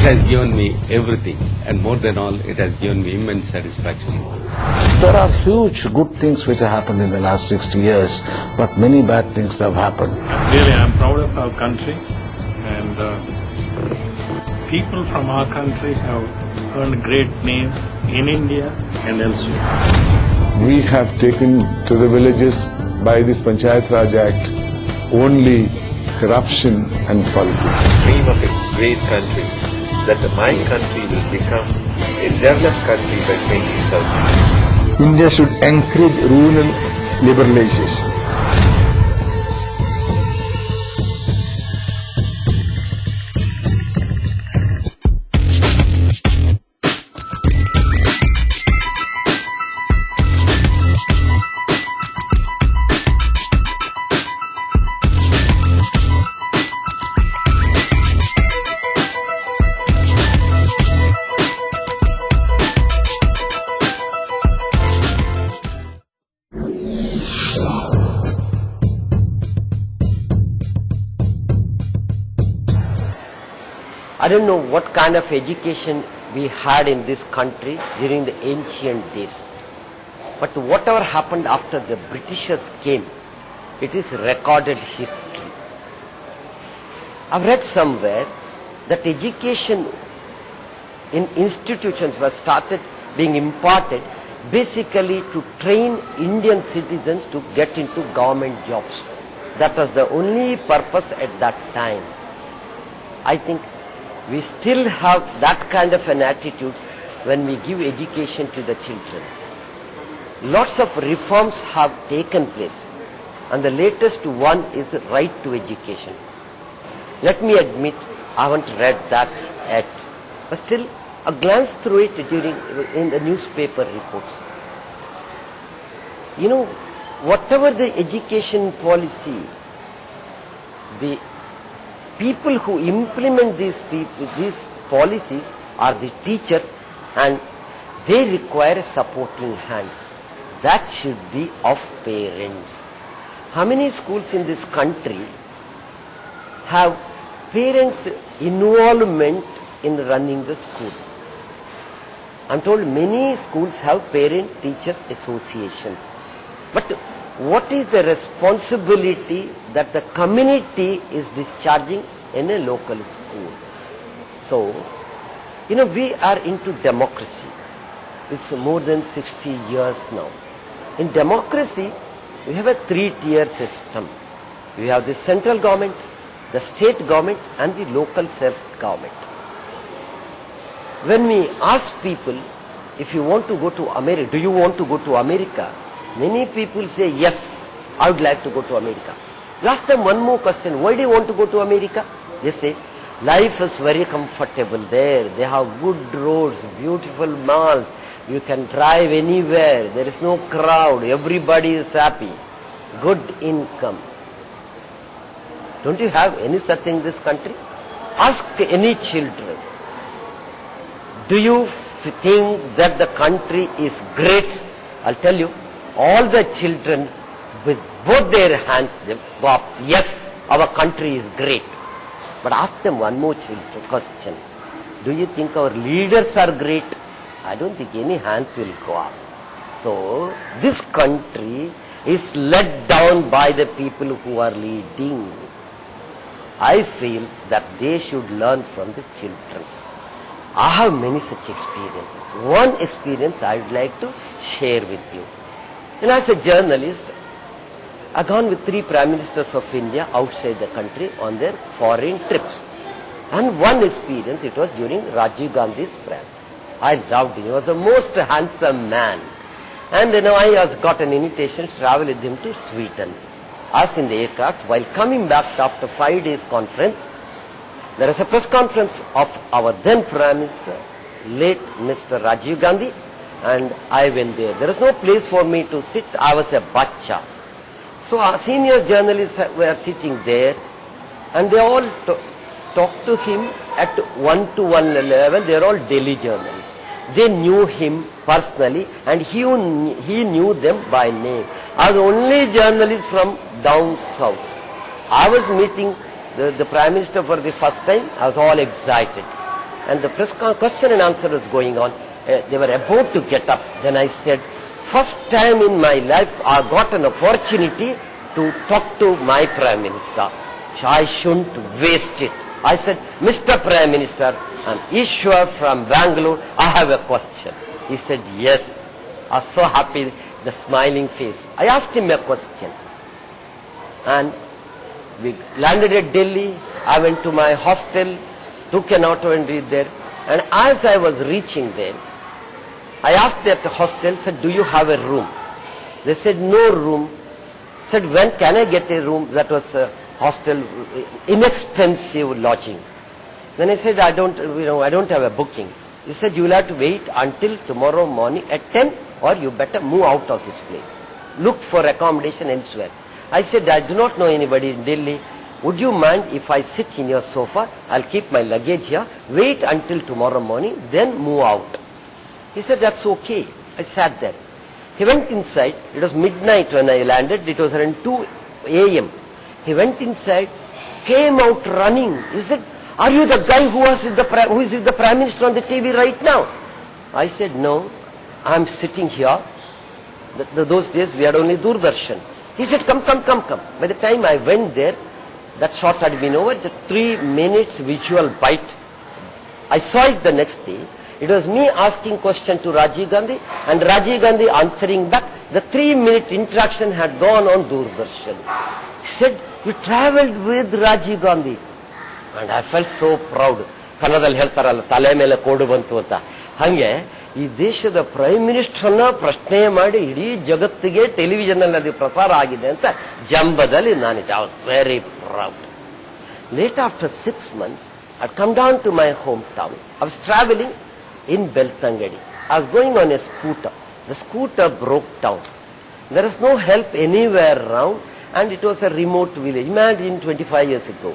has given me everything, and more than all, it has given me immense satisfaction. There are huge good things which have happened in the last 60 years, but many bad things have happened. Really, I'm proud of our country, and people from our country have earned great name in India and elsewhere. We have taken to the villages by this Panchayat Raj Act only corruption and politics. Dream of a great country, that my country will become a developed country by 2030. India should encourage rural liberalization. I don't know what kind of education we had in this country during the ancient days. But whatever happened after the Britishers came, it is recorded history. I've read somewhere that education in institutions was started being imparted basically to train Indian citizens to get into government jobs. That was the only purpose at that time. I think we still have that kind of an attitude when we give education to the children. Lots of reforms have taken place, and the latest one is the right to education. Let me admit, I haven't read that yet, but still a glance through it in the newspaper reports. You know, whatever the education policy, the people who implement these policies are the teachers, and they require a supporting hand. That should be of parents. How many schools in this country have parents' involvement in running the school? I'm told many schools have parent-teachers associations. But what is the responsibility that the community is discharging in a local school? So, you know, we are into democracy. It's more than 60 years now. In democracy, we have a three-tier system. We have the central government, the state government, and the local self-government. When we ask people, if you want to go to America, do you want to go to America? Many people say, yes, I would like to go to America. Last time, one more question, why do you want to go to America? They say, life is very comfortable there. They have good roads, beautiful malls. You can drive anywhere. There is no crowd. Everybody is happy. Good income. Don't you have any such thing in this country? Ask any children. Do you think that the country is great? I'll tell you, all the children with both their hands, they go up, yes, our country is great. But ask them one more question. Do you think our leaders are great? I don't think any hands will go up. So, this country is led down by the people who are leading. I feel that they should learn from the children. I have many such experiences. One experience I would like to share with you. And as a journalist, I've gone with 3 Prime Ministers of India outside the country on their foreign trips. And one experience, it was during Rajiv Gandhi's prime. I loved him. He was the most handsome man. And then I got an invitation to travel with him to Sweden. I was in the aircraft. While coming back after 5 days conference, there was a press conference of our then Prime Minister, late Mr. Rajiv Gandhi, and I went there. There was no place for me to sit. I was a bacha. So our senior journalists were sitting there, and they all talked to him at one-to-one level. They are all Delhi journalists. They knew him personally, and he knew them by name. I was the only journalist from down south. I was meeting the Prime Minister for the first time. I was all excited. and the question and answer was going on. They were about to get up. Then I said, first time in my life I got an opportunity to talk to my Prime Minister. I shouldn't waste it. I said, Mr. Prime Minister, I'm Ishwar from Bangalore. I have a question. He said, yes. I was so happy, the smiling face. I asked him a question. And we landed at Delhi. I went to my hostel, took an auto and reached there. And as I was reaching there, I asked at the hostel, said, do you have a room? They said, no room. Said, when can I get a room? That was a hostel, inexpensive lodging. Then I said, I don't have a booking. He said, you will have to wait until tomorrow morning at 10 or you better move out of this place. Look for accommodation elsewhere. I said, I do not know anybody in Delhi. Would you mind if I sit in your sofa? I'll keep my luggage here. Wait until tomorrow morning, then move out. He said, that's okay. I sat there. He went inside. It was midnight when I landed. It was around 2 a.m. He went inside, came out running. He said, are you the guy who is with the Prime Minister on the TV right now? I said, no, I'm sitting here. Those days we had only Doordarshan. He said, come. By the time I went there, that shot had been over, the 3 minutes visual bite. I saw it the next day. It was me asking question to Rajiv Gandhi and Rajiv Gandhi answering back. The 3-minute interaction had gone on Doordarshan. He said, you travelled with Rajiv Gandhi. And I felt so proud. ಕನ್ನಡದಲ್ಲಿ ಹೇಳ್ತಾರಲ್ಲ ತಲೆ ಮೇಲೆ ಕೋಡು ಬಂತು ಅಂತ ಹಂಗೆ ಈ ದೇಶದ prime ಮಿನಿಸ್ಟರ್ನ ಪ್ರಶ್ನೆ ಮಾಡಿ ಇಡೀ ಜಗತ್ತಿಗೆ ಟೆಲಿವಿಷನ್ ಅಲ್ಲಿ ಅದು ಪ್ರಸಾರ ಆಗಿದೆ ಅಂತ ಜಂಬದಲ್ಲಿ ನಾನಿದ್ದೆ. I was very proud. Later after 6 months, I come down to my hometown. I was traveling in Beltangadi. I was going on a scooter. The scooter broke down. There is no help anywhere around and it was a remote village. Imagine 25 years ago.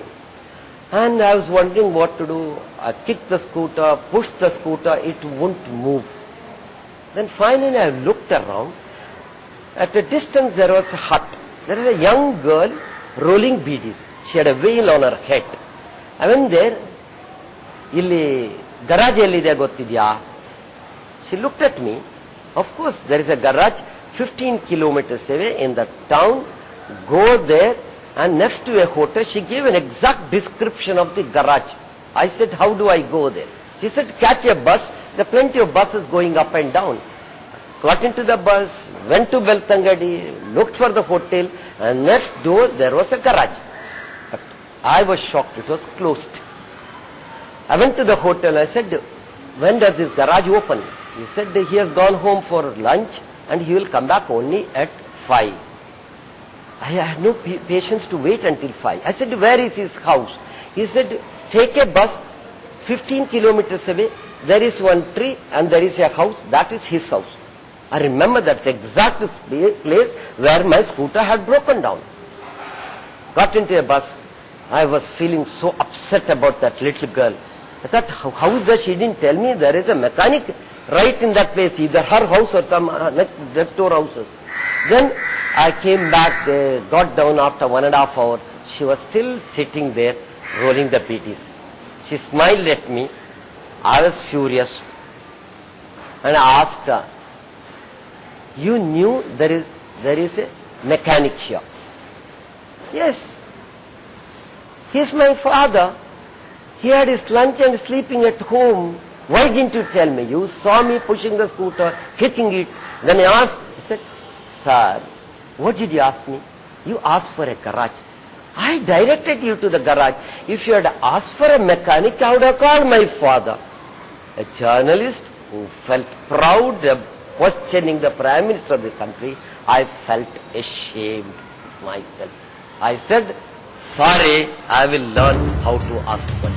And I was wondering what to do. I kicked the scooter, pushed the scooter, it wouldn't move. Then finally I looked around. At a distance there was a hut. There is a young girl rolling beedies. She had a veil on her head. I went there. Illi garage ellide gottidya? She looked at me. Of course there is a garage 15 kilometers away in the town. Go there. And next to a hotel, she gave an exact description of the garage. I said, how do I go there? She said, catch a bus. There are plenty of buses going up and down. Got into the bus, went to Beltangadi, looked for the hotel, and next door there was a garage. But I was shocked, it was closed. I went to the hotel, I said, when does this garage open? He said, he has gone home for lunch and he will come back only at 5. I had no patience to wait until 5. I said, where is his house? He said, take a bus 15 kilometers away. There is one tree and there is a house. That is his house. I remember that exact place where my scooter had broken down. Got into a bus. I was feeling so upset about that little girl. I thought, how is that she didn't tell me there is a mechanic right in that place, either her house or some next door houses. Then I came back, got down after 1.5 hours. She was still sitting there, rolling the beedies. She smiled at me. I was furious. And I asked her, you knew there is a mechanic here? Yes. He is my father. He had his lunch and sleeping at home. Why didn't you tell me? You saw me pushing the scooter, kicking it. Then I asked, he said, sir, what did you ask me? You asked for a garage. I directed you to the garage. If you had asked for a mechanic, I would have called my father. A journalist who felt proud of questioning the Prime Minister of the country, I felt ashamed myself. I said, sorry, I will learn how to ask questions.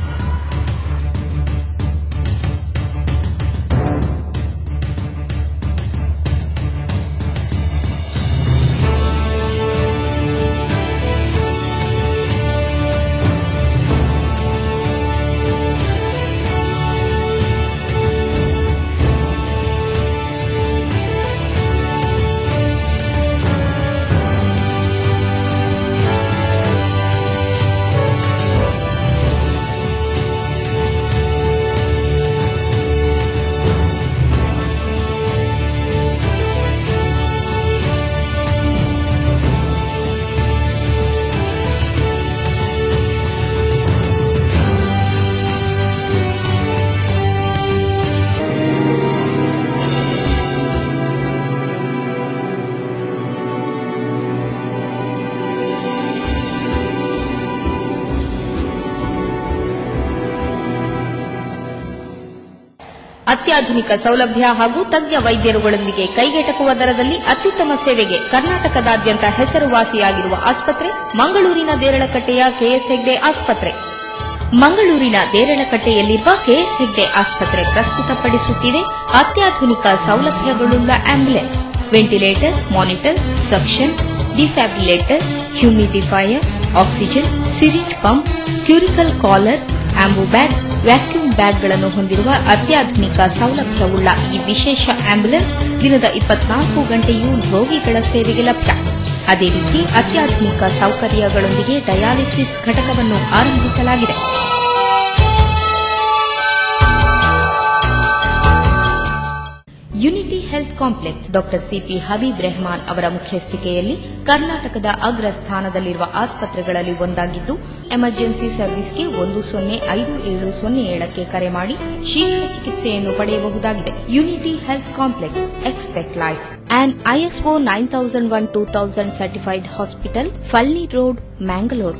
ಅತ್ಯಾಧುನಿಕ ಸೌಲಭ್ಯ ಹಾಗೂ ತಜ್ಞ ವೈದ್ಯರುಗಳೊಂದಿಗೆ ಕೈಗೆಟಕುವ ದರದಲ್ಲಿ ಅತ್ಯುತ್ತಮ ಸೇವೆಗೆ ಕರ್ನಾಟಕದಾದ್ಯಂತ ಹೆಸರುವಾಸಿಯಾಗಿರುವ ಆಸ್ಪತ್ರೆ ಮಂಗಳೂರಿನ ದೇರಳಕಟ್ಟೆಯ ಕೆಎಸ್ ಹೆಗ್ಡೆ ಆಸ್ಪತ್ರೆ. ಮಂಗಳೂರಿನ ದೇರಳಕಟ್ಟೆಯಲ್ಲಿರುವ ಕೆಎಸ್ ಹೆಗ್ಡೆ ಆಸ್ಪತ್ರೆ ಪ್ರಸ್ತುತಪಡಿಸುತ್ತಿದೆ ಅತ್ಯಾಧುನಿಕ ಸೌಲಭ್ಯಗಳುಳ್ಳ ambulance, ventilator, monitor, suction, defibrillator, humidifier, oxygen, syringe pump, ಕ್ಯೂರಿಕಲ್ ಕಾಲರ್, ಆಂಬು ಬ್ಯಾಗ್, ವ್ಯಾಕ್ಯೂಮ್ ಬ್ಯಾಗ್ಗಳನ್ನು ಹೊಂದಿರುವ ಅತ್ಯಾಧುನಿಕ ಸೌಲಭ್ಯವುಳ್ಳ ಈ ವಿಶೇಷ ಆಂಬ್ಯುಲೆನ್ಸ್ ದಿನದ 24 ಗಂಟೆಯೂ ರೋಗಿಗಳ ಸೇವೆಗೆ ಲಭ್ಯ. ಅದೇ ರೀತಿ ಅತ್ಯಾಧುನಿಕ ಸೌಕರ್ಯಗಳೊಂದಿಗೆ ಡಯಾಲಿಸಿಸ್ ಘಟಕವನ್ನು ಆರಂಭಿಸಲಾಗಿದೆ. Unity health complex doctor CP Habib Rehman ಅವರ ಮುಖ್ಯಸ್ಥಿಕೆಯಲ್ಲಿ ಕರ್ನಾಟಕದ ಅಗ್ರ ಸ್ಥಾನದಲ್ಲಿರುವ ಆಸ್ಪತ್ರೆಗಳಲ್ಲಿ ಒಂದಾಗಿದ್ದು, ಎಮರ್ಜೆನ್ಸಿ ಸರ್ವಿಸ್ಗೆ 10577 ಕರೆ ಮಾಡಿ ಶೀಘ್ರ ಚಿಕಿತ್ಸೆಯನ್ನು ಪಡೆಯಬಹುದಾಗಿದೆ. Unity health complex, expect life. An ISO 9001-2000 certified hospital, ಫಳ್ಳಿ ರೋಡ್, ಮ್ಯಾಂಗಲೋರ್.